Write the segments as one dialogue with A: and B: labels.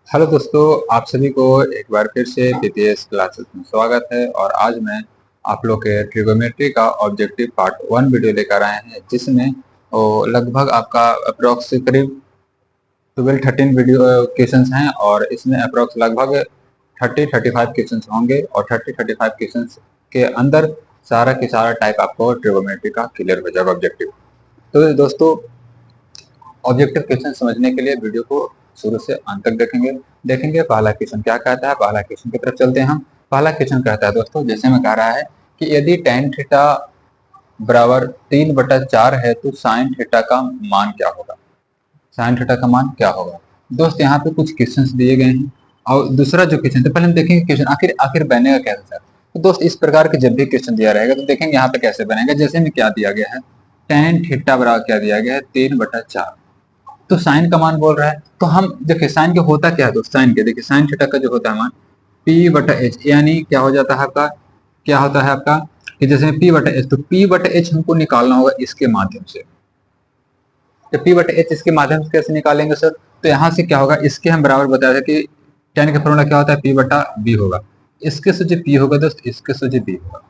A: Hello दोस्तों, आप सभी को एक बार फिर से पीपीएस क्लासेस में स्वागत है। और आज मैं आप लोग के ट्रिगोमेट्री का ऑब्जेक्टिव पार्ट 1 वीडियो लेकर आए हैं, जिसमें लगभग आपका अप्रोक्स करीब 12-13 वीडियो क्वेश्चंस हैं। और इसमें अप्रोक्स लगभग 30-35 क्वेश्चंस होंगे, और 30-35 क्वेश्चंस के अंदर सारा की सारा टाइप आपको ट्रिगोमेट्री का क्लियर हो जाएगा ऑब्जेक्टिव। तो दोस्तों, ऑब्जेक्टिव क्वेश्चन समझने के लिए वीडियो को शुरू से अंत तक देखेंगे पहला क्वेश्चन क्या कहता है। पहला क्वेश्चन की तरफ चलते हैं हम। पहला क्वेश्चन कहता है दोस्तों, जैसे में कह रहा है कि यदि tan थीटा बराबर 3/4 है तो sin थीटा का मान क्या होगा। sin थीटा का मान क्या होगा। दोस्त यहाँ पे कुछ क्वेश्चंस दिए गए हैं, और दूसरा जो क्वेश्चन, तो पहले हम देखेंगे क्वेश्चन आखिर आखिर बनेगा कैसे सर। तो दोस्त, इस प्रकार के जब भी क्वेश्चन दिया रहेगा तो देखेंगे यहाँ पे कैसे बनेगा। जैसे में क्या दिया गया है, tan थीटा बराबर क्या दिया गया है, 3/4। तो साइन का मान बोल रहा है, तो हम देखिए साइन के होता क्या है दोस्त। साइन के देखिए, साइन थीटा का जो होता है मान p/h, यानी क्या हो जाता है आपका, क्या होता है आपका कि जैसे p/h, तो p/h हमको निकालना होगा इसके माध्यम से। तो p/h इसके माध्यम से कैसे निकालेंगे सर। तो यहाँ से क्या होगा, इसके हम बराबर बताया था कि tan का फॉर्मूला क्या होता है, p/b होगा। इसके से जो p होगा दोस्त, इसके से जो b होगा,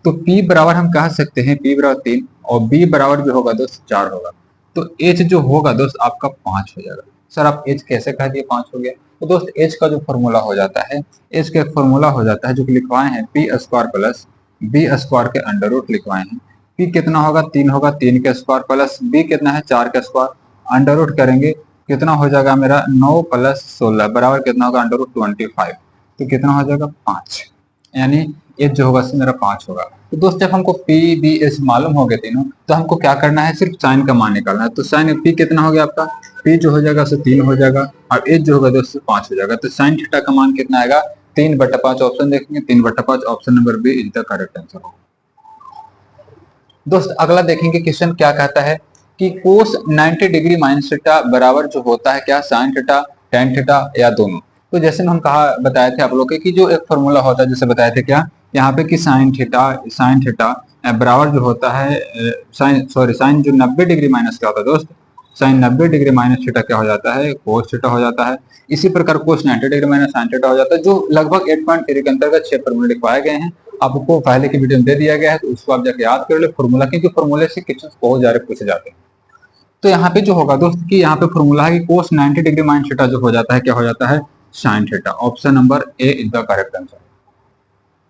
A: तो p बराबर हम कह सकते हैं p बराबर 3, और b बराबर भी होगा दोस्त 4 होगा। तो h जो होगा दोस्त आपका 5 हो जाएगा। सर आप h कैसे कह दिए 5 हो गया। तो दोस्त h का जो फॉर्मूला हो जाता है, h का फॉर्मूला हो जाता है जो कि लिखवाए हैं p² प्लस b² के अंडर रूट लिखवाए हैं। p कितना होगा, 3 होगा, 3 का स्क्वायर प्लस b कितना है, 4 का स्क्वायर, अंडर रूट करेंगे कितना हो जाएगा मेरा 9 + 16 बराबर कितना होगा, अंडर रूट 25। तो कितना हो जाएगा 5, यानी एच जो होगा मेरा 5 होगा। तो दोस्त जब हमको पी बी एच मालूम हो गए तीनों, तो हमको क्या करना है, सिर्फ साइन का मान निकालना है। तो साइन पी कितना हो गया आपका, पी जो हो जाएगा 3 हो जाएगा, और एच जो होगा दोस्त 5 हो जाएगा। तो साइन थीटा का मान कितना आएगा, 3/5। ऑप्शन देखेंगे 3/5, option number B is the correct answer होगा। दोस्त अगला देखेंगे क्वेश्चन क्या कहता है कि कोस 90 डिग्री माइनस थीटा बराबर जो होता है क्या, साइन थीटा, टेन थीटा या दोनों। तो जैसे हम कहा बताए थे आप लोग के कि जो एक फॉर्मूला होता है, जैसे बताए थे क्या यहाँ पे कि साइन थीटा बराबर जो होता है साइन जो 90 डिग्री माइनस क्या होता है दोस्त, साइन 90 डिग्री माइनस थीटा क्या हो जाता है, कोस थीटा हो जाता है। इसी प्रकार कोस 90 डिग्री माइनस साइन थीटा हो जाता है, जो लगभग 8.3 के अंतर्गत 6 फॉर्मूले लिखवाए गए हैं। आपको पहले की वीडियो में दे दिया गया है, तो उसको आप जाके याद कर ले फॉर्मूला, क्योंकि फॉर्मूले से क्वेश्चन बहुत ज्यादा पूछे जाते हैं। तो यहाँ पे जो होगा दोस्त कि यहाँ पे फॉर्मूला है कि कोस 90 डिग्री माइनस थीटा जो हो जाता है क्या हो जाता है, sine theta. Option number A is the correct answer.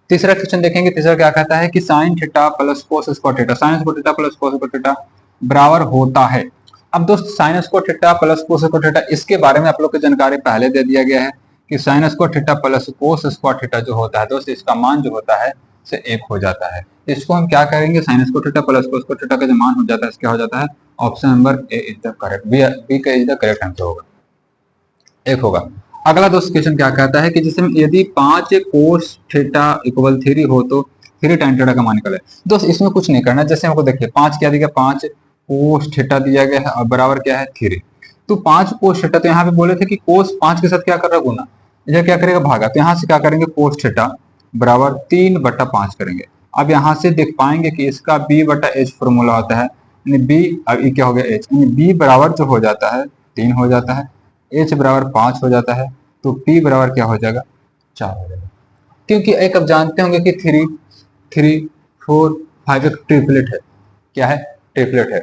A: तीसरा क्वेश्चन देखेंगे। तीसरा क्या कहता है कि sine theta plus cos square theta, sine square theta plus cos square theta बराबर होता है। अब दोस्त sine square theta plus cos square theta, इसके बारे में आप लोग को जानकारी पहले दे दिया गया है कि sine square theta plus cos square theta जो होता है दोस्त, इसका मान जो होता है से 1 हो जाता है। इसको हम क्या करेंगे, sine square theta plus cos square theta का जो मान हो जाता है क्या हो जाता है, option number A is the correct, B का इज द करेक्ट आंसर होगा, 1 होगा। अगला दोस्त क्वेश्चन क्या कहता है कि जिसमें यदि 5 कोस थीटा इक्वल 3 हो तो 3 tan थीटा का मान निकले। दोस्त इसमें कुछ नहीं करना, जैसे हमको देखिए 5 क्या दिया गया, 5 कोस थीटा दिया गया है, और बराबर क्या है 3। तो 5 कोस थीटा, तो यहाँ पे बोले थे कि कोस 5 के साथ क्या कर रहा है, गुना, इधर क्या करेगा भागा। तो यहाँ से क्या करेंगे, कोस थीटा बराबर 3/5 करेंगे। अब यहाँ से देख पाएंगे कि इसका b/h फॉर्मूला होता है, यानी b, अब ये क्या हो गया h, यानी b बराबर जो हो जाता है 3 हो जाता है, h बराबर 5 हो जाता है, तो p बराबर क्या हो जाएगा 4 हो जाएगा। क्योंकि एक अब जानते होंगे कि 3 3 4 5 एक ट्रिपलेट है, क्या है, ट्रिपलेट है।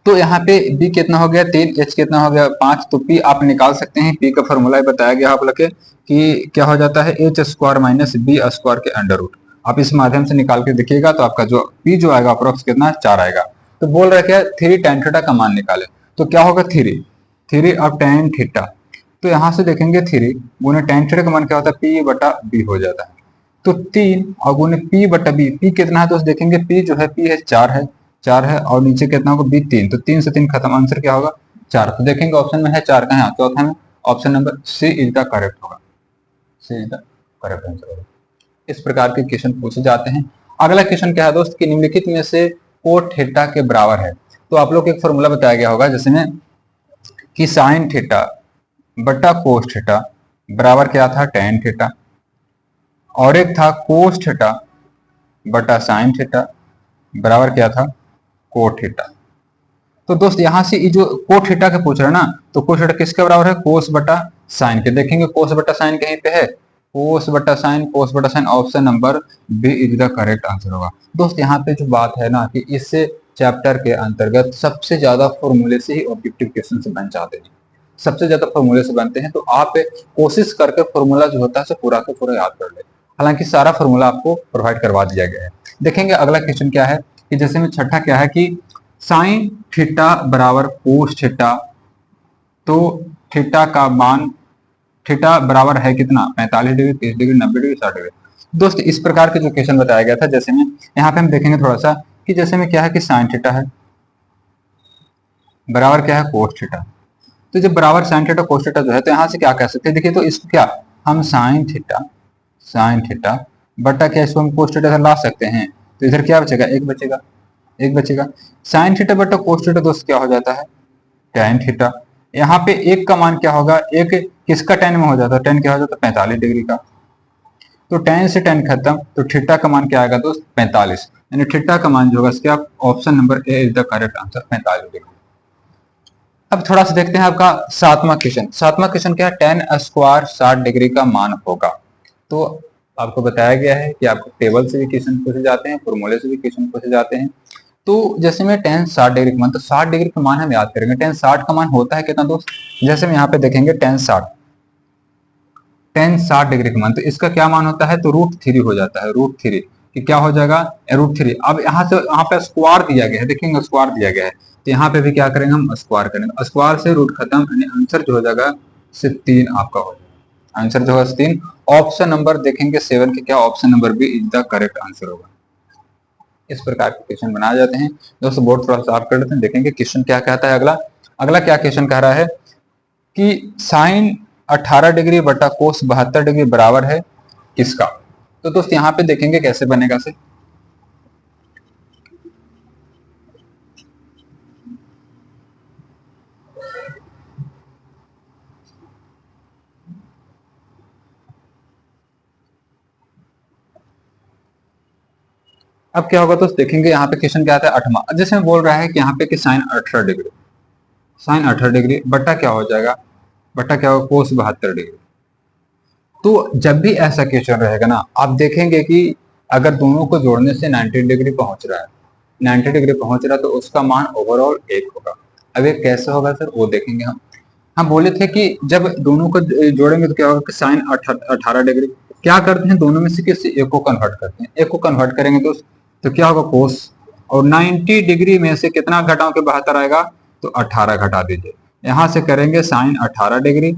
A: तो यहाँ पे b कितना हो गया 3, h कितना हो गया 5, तो p आप निकाल सकते हैं। p का फॉर्मूला बताया गया आप लोग के कि क्या हो जाता है, h square minus b square के अंडर रूट। आप इस माध्यम से निकाल के देखिएगा तो आपका जो p जो आएगा अप्रोक्स कितना 4 आएगा। तो बोल रहा है क्या 3 tan थीटा का मान निकाले, तो क्या होगा 3 और tan थीटा, तो यहाँ से देखेंगे 3 गुने tan थीटा का मान क्या होता है, p/b हो जाता है। तो 3 और गुने p/b, p कितना है दोस्त देखेंगे, p जो है p है 4 है, और नीचे कितना होगा b 3, तो 3 से 3 खत्म, आंसर क्या होगा 4। तो देखेंगे ऑप्शन में है 4 का है, चौथा में option number C is the correct होगा, C is the correct answer होगा। इस प्रकार के क्वेश्चन पूछे जाते हैं। अगला क्वेश्चन क्या है दोस्त कि निम्नलिखित में से कोट थीटा के बराबर है। तो आप लोग को एक फॉर्मूला बताया गया होगा जिसमें कि साइन थीटा बटा कोस थीटा बराबर क्या था, टेन थीटा, और एक था कोस थीटा बटा साइन थीटा बराबर क्या था, कोट थीटा। तो दोस्त यहाँ से ये जो कोट थीटा के पूछ रहे हैं ना, तो कोट थीटा किसके बराबर है, कोस बटा साइन के। देखेंगे कोस बटा साइन कहीं पे है, कोस बटा sine, option number B is the correct answer होगा। दोस्त यहाँ पे जो बात है ना कि इस चैप्टर के अंतर्गत सबसे ज्यादा फॉर्मूले से ही ऑब्जेक्टिव क्वेश्चन बन जाते हैं, सबसे ज्यादा फॉर्मूले से बनते हैं। तो आप कोशिश करके फॉर्मूला जो होता है उसे पूरा का पूरा याद कर ले। हालांकि सारा फॉर्मूला आपको प्रोवाइड करवा दिया गया है। देखेंगे अगला क्वेश्चन क्या है कि जैसे में छठा क्या है कि साइन थीटा बराबर कोस थीटा, तो थीटा का मान, थीटा बराबर है कितना, 45 डिग्री, 30 डिग्री, 90 डिग्री, 60 डिग्री। दोस्त इस प्रकार के जो क्वेश्चन बताया गया था, जैसे में यहाँ पे हम देखेंगे थोड़ा सा कि जैसे में क्या है कि साइन थीटा है बराबर क्या है कोस थीटा। तो जब बराबर साइन थीटा कोस थीटा जो है, तो यहाँ से क्या कह सकते हैं, देखिए तो इसको क्या हम साइन थीटा बटा क्या इसको हम कोस थीटा ला सकते हैं। तो इधर क्या बचेगा, एक बचेगा। साइन थीटा बटा कोस थीटा दोस्त क्या हो जाता है, टेन थीटा। यहाँ पे एक का मान क्या होगा, एक किसका टेन में हो जाता है, टेन क्या हो जाता है 45 डिग्री का। तो टेन से टेन खत्म, तो थीटा का मान क्या आएगा दोस्त 45, यानी थीटा का मान जो होगा इसके आप option number A is the correct answer 45 degree. अब थोड़ा सा देखते हैं आपका सातवां क्वेश्चन क्या है, टेन स्क्वायर 60 डिग्री का मान होगा। तो आपको बताया गया है कि आपको टेबल से भी क्वेश्चन पूछे जाते हैं, फॉर्मूले से भी क्वेश्चन पूछे जाते हैं। तो जैसे में टेन 60 डिग्री का मान, तो 60 डिग्री का मान हम याद करेंगे। टेन 60 का मान होता है कितना दोस्त, जैसे हम यहाँ पे देखेंगे टेन 60 डिग्री का मान, तो इसका क्या मान होता है, तो √3 हो जाता है, √3 कि क्या हो जाएगा √3। अब यहाँ से यहाँ पे स्क्वायर दिया गया है, देखेंगे स्क्वायर दिया गया है, तो यहाँ पे भी क्या करेंगे हम स्क्वायर करेंगे, स्क्वायर से रूट खत्म, यानी आंसर जो हो जाएगा 3 आपका हो जाएगा, आंसर जो है 3। ऑप्शन नंबर देखेंगे 7 के क्या, option number B is the correct answer होगा। इस प्रकार के क्वेश्चन बनाए जाते हैं। दोस्तों बोर्ड थोड़ा साफ कर देते हैं, देखेंगे क्वेश्चन क्या कहता है। अगला क्या क्वेश्चन कह रहा है कि साइन 18 डिग्री बटा कोस 72 डिग्री बराबर है किसका। तो दोस्त यहाँ पे देखेंगे कैसे बनेगा से, अब क्या होगा दोस्त, देखेंगे यहाँ पे क्वेश्चन क्या आता है 8वां, जैसे बोल रहा है कि यहाँ पे कि साइन 18 डिग्री बटा क्या हो जाएगा, बटा क्या होगा कोस 72 डिग्री। तो जब भी ऐसा क्वेश्चन रहेगा ना, आप देखेंगे कि अगर दोनों को जोड़ने से 90 डिग्री पहुंच रहा है, 90 डिग्री पहुंच रहा है, तो उसका मान ओवरऑल 1 होगा। अब ये कैसे होगा सर, वो देखेंगे हम बोले थे कि जब दोनों को जोड़ेंगे तो क्या होगा कि साइन 18 डिग्री, क्या करते हैं दोनों में से किसी एक को कन्वर्ट करते हैं, एक को कन्वर्ट करेंगे तो क्या होगा कोस, और 90 डिग्री में से कितना घटाओ के 72 आएगा, तो 18 घटा दीजिए, यहां से करेंगे साइन 18 डिग्री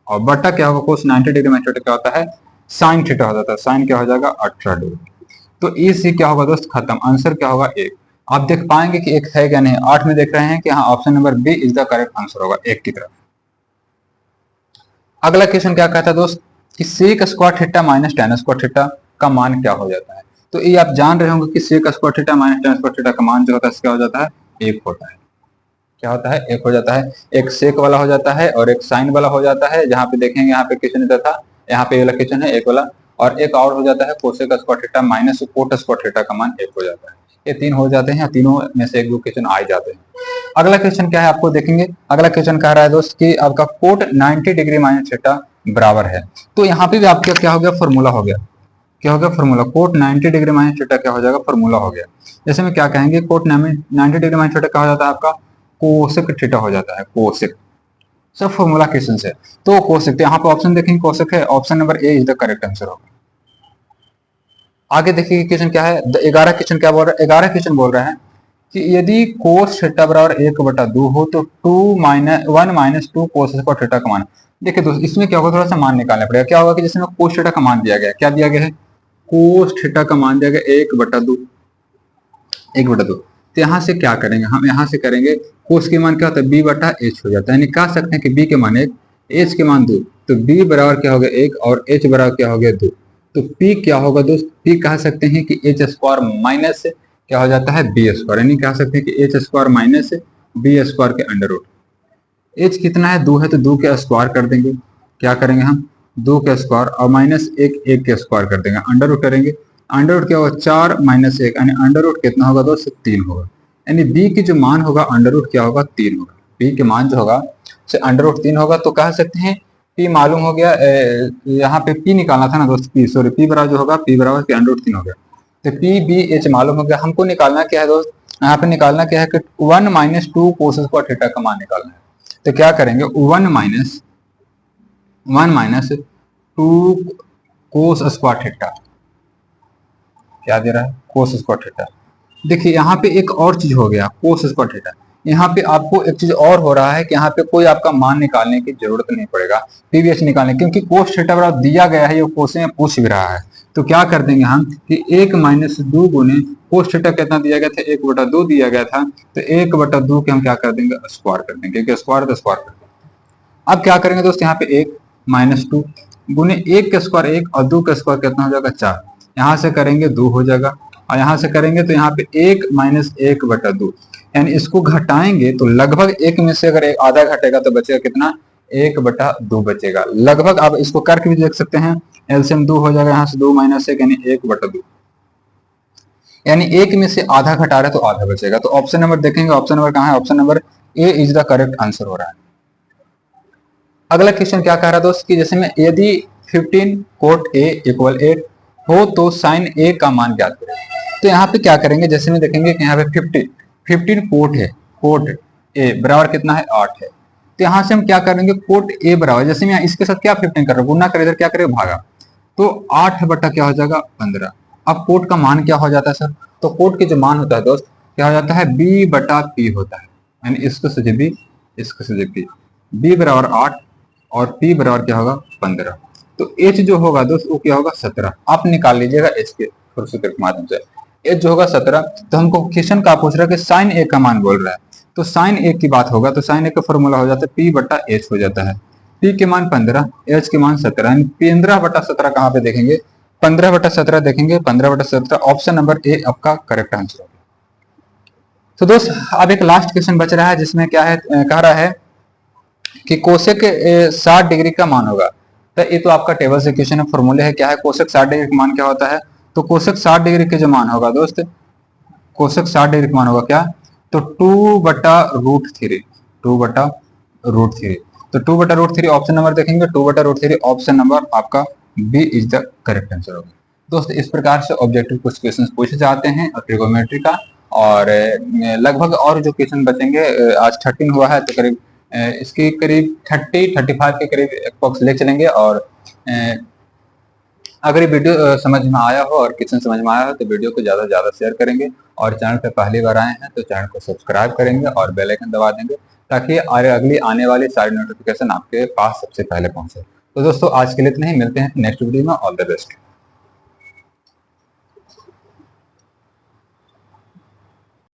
A: और बटा क्या होगा कोस 90 डिग्री में क्या होता है साइन थीटा हो जाता है, साइन क्या हो जाएगा 18 डिग्री। तो इसी क्या होगा दोस्त खत्म, आंसर क्या होगा 1। आप देख पाएंगे कि एक है क्या नहीं, 8 में देख रहे हैं कि हाँ option number B is the correct answer होगा 1 की तरफ। अगला क्वेश्चन क्या कहता है दोस्त कि sec square theta minus tan square theta का मान क्या हो जाता है। तो ये आप जान रहे होंगे कि sec square theta minus tan square theta का मान जो होता है क्या हो जाता है 1 होता है, क्या होता है 1 हो जाता है। एक सेक वाला हो जाता है और एक साइन वाला हो जाता है, जहां पे देखेंगे यहाँ पे क्वेश्चन इधर था, यहाँ पे ये वाला क्वेश्चन है 1 वाला, और एक और हो जाता है cosec square theta minus cot square theta का मान 1 हो जाता है। ये 3 हो जाते हैं, तीनों में से एक दो क्वेश्चन आ जाते हैं। अगला क्वेश्चन क्या है आपको देखेंगे, अगला क्वेश्चन कह रहा है दोस्त कि आपका कोट 90 डिग्री माइनस थीटा बराबर है। तो यहाँ पे भी आपका क्या हो गया फॉर्मूला हो गया, क्या हो गया formula, cot 90 degree minus theta क्या हो जाएगा फॉर्मूला हो गया। जैसे में क्या कहेंगे कोट 90 डिग्री माइनस थीटा क्या हो जाता है आपका कोसेक थीटा हो जाता है, कोसेक सब फॉर्मूला क्वेश्चन है। तो कोसेक, तो यहाँ पे ऑप्शन देखेंगे कोसेक है, option number A is the correct answer होगा। आगे देखिए क्वेश्चन क्या है, 11 क्वेश्चन क्या बोल रहा है, 11 क्वेश्चन बोल रहा है कि यदि कोस थीटा बराबर 1/2 हो तो 1 - 2 कोस स्क्वायर थीटा का मान। देखिए दोस्तों इसमें क्या होगा, थोड़ा सा मान निकालना पड़ेगा। क्या होगा कि जिसमें कोस थीटा का मान दिया गया, क्या दिया गया है कोस थीटा का मान दिया गया 1/2, 1/2। तो यहाँ से क्या करेंगे हम, यहाँ से करेंगे कोस के मान क्या होता है b/h हो जाता है, यानी कह सकते हैं कि b के मान 1, h के मान 2, तो b बराबर क्या हो गया 1 और h बराबर क्या हो गया 2। तो p क्या होगा दोस्त, p कह सकते हैं कि h स्क्वायर माइनस क्या हो जाता है b स्क्वायर, यानी कह सकते हैं कि h square minus b square के अंडर रूट। h कितना है 2 है, तो 2 के स्क्वायर कर देंगे, क्या करेंगे हम 2 के स्क्वायर और माइनस 1 के स्क्वायर कर देंगे, अंडर रूट करेंगे, अंडर रूट क्या होगा 4 - 1, यानी अंडर रूट कितना होगा दोस्त 3 होगा, यानी बी की जो मान होगा अंडर रूट क्या होगा 3 होगा। बी के मान जो होगा से अंडर रूट 3 होगा। तो कह सकते हैं पी मालूम हो गया, यहाँ पे पी निकालना था ना दोस्त, पी सॉरी पी बराबर जो होगा पी बराबर के अंडर रूट 3 हो गया। तो पी बी एच मालूम हो गया। हमको निकालना क्या है दोस्त, यहाँ पे निकालना क्या है कि 1 माइनस 2 कोस स्क्वायर थीटा का मान निकालना है। तो क्या करेंगे 1 माइनस 2 कोस स्क्वायर थीटा, क्या दे रहा है कोस स्क्वायर थीटा। देखिए यहाँ पे एक और चीज हो गया कोस स्क्वायर थीटा। यहाँ पे आपको एक चीज और हो रहा है कि यहाँ पे कोई आपका मान निकालने की जरूरत नहीं पड़ेगा पीवीएच निकालने, क्योंकि कोस थीटा बराबर दिया गया है, ये कोस में पूछ भी रहा है। तो क्या कर देंगे हम कि 1 माइनस 2 गुने कोस थीटा कितना दिया गया था 1/2 दिया गया था। तो 1/2 के हम क्या कर देंगे स्क्वायर कर देंगे, क्योंकि स्क्वायर तो स्क्वायर कर देंगे। अब क्या करेंगे दोस्त, यहाँ पे 1 माइनस 2 गुने 1 का स्क्वायर 1 और 2 का स्क्वायर कितना हो जाएगा 4। यहाँ से करेंगे 2 हो जाएगा और यहाँ से करेंगे तो यहाँ पे 1 माइनस 1/2, यानी इसको घटाएंगे तो लगभग 1 में से अगर एक आधा घटेगा तो बचेगा कितना 1/2 बचेगा लगभग। आप इसको करके भी देख सकते हैं, एलसीएम 2 हो जाएगा, यहाँ से 2 माइनस 1 यानी 1/2, यानी 1 में से आधा घटा रहे तो आधा बचेगा। तो ऑप्शन नंबर देखेंगे, ऑप्शन नंबर कहाँ है, option number A is the correct answer हो रहा है। अगला क्वेश्चन क्या कह रहा है दोस्त कि जैसे में यदि 15 कोट ए इक्वल 8 हो तो साइन ए का मान ज्ञात करें। तो यहाँ पे क्या करेंगे, जैसे में देखेंगे कि यहाँ पे 15 कोट है, कोट ए बराबर कितना है 8 है। तो यहाँ से हम क्या करेंगे कोट ए बराबर, जैसे मैं इसके साथ क्या 15 कर रहे गुना करे, इधर क्या करे भागा, तो 8 बटा क्या हो जाएगा 15। अब कोट का मान क्या हो जाता है सर, तो कोट के जो मान होता है दोस्त क्या हो जाता है बी बटा पी होता है, यानी इसको सजे बी इसको सजे पी, बी बराबर 8 और पी बराबर क्या होगा 15। तो एच जो होगा दोस्त वो क्या होगा 17। आप निकाल लीजिएगा एच के सूत्र के माध्यम से, एच जो होगा 17। तो हमको क्वेश्चन का पूछ रहा है कि साइन ए का मान बोल रहा है, तो साइन ए की बात होगा तो साइन ए का फॉर्मूला हो जाता है पी बटा एच हो जाता है। पी के मान 15, एच के मान 17, यानी 15/17 कहाँ पे देखेंगे 15/17 देखेंगे, 15/17 ऑप्शन नंबर ए आपका करेक्ट आंसर होगा। तो दोस्त अब एक लास्ट क्वेश्चन बच रहा है जिसमें क्या है कह रहा है कि कोसेक 60 डिग्री का मान होगा। तो ये तो आपका टेबल से क्वेश्चन है, फॉर्मूले है क्या है कोसेक 60 डिग्री का मान क्या होता है। तो कोसेक 60 डिग्री के जो मान होगा दोस्त, कोसेक 60 डिग्री का मान होगा क्या, तो 2/√3, 2/√3। तो 2/√3 ऑप्शन नंबर देखेंगे, 2/√3 ऑप्शन नंबर आपका B is the correct answer होगा। दोस्त इस प्रकार से ऑब्जेक्टिव कुछ क्वेश्चन पूछे जाते हैं ट्रिगोनोमेट्री का, और लगभग और जो क्वेश्चन बचेंगे आज 13 हुआ है तो करीब इसकी करीब 30-35 के करीब अप्रॉक्स ले चलेंगे। और अगर ये वीडियो समझ में आया हो और क्वेश्चन समझ में आया हो तो वीडियो को ज़्यादा से ज़्यादा शेयर करेंगे, और चैनल पे पहली बार आए हैं तो चैनल को सब्सक्राइब करेंगे और बेल आइकन दबा देंगे ताकि अगली आने वाली सारी नोटिफिकेशन आपके पास सबसे पहले पहुंचे। तो दोस्तों आज के लिए इतना ही, मिलते हैं नेक्स्ट वीडियो में। All the best.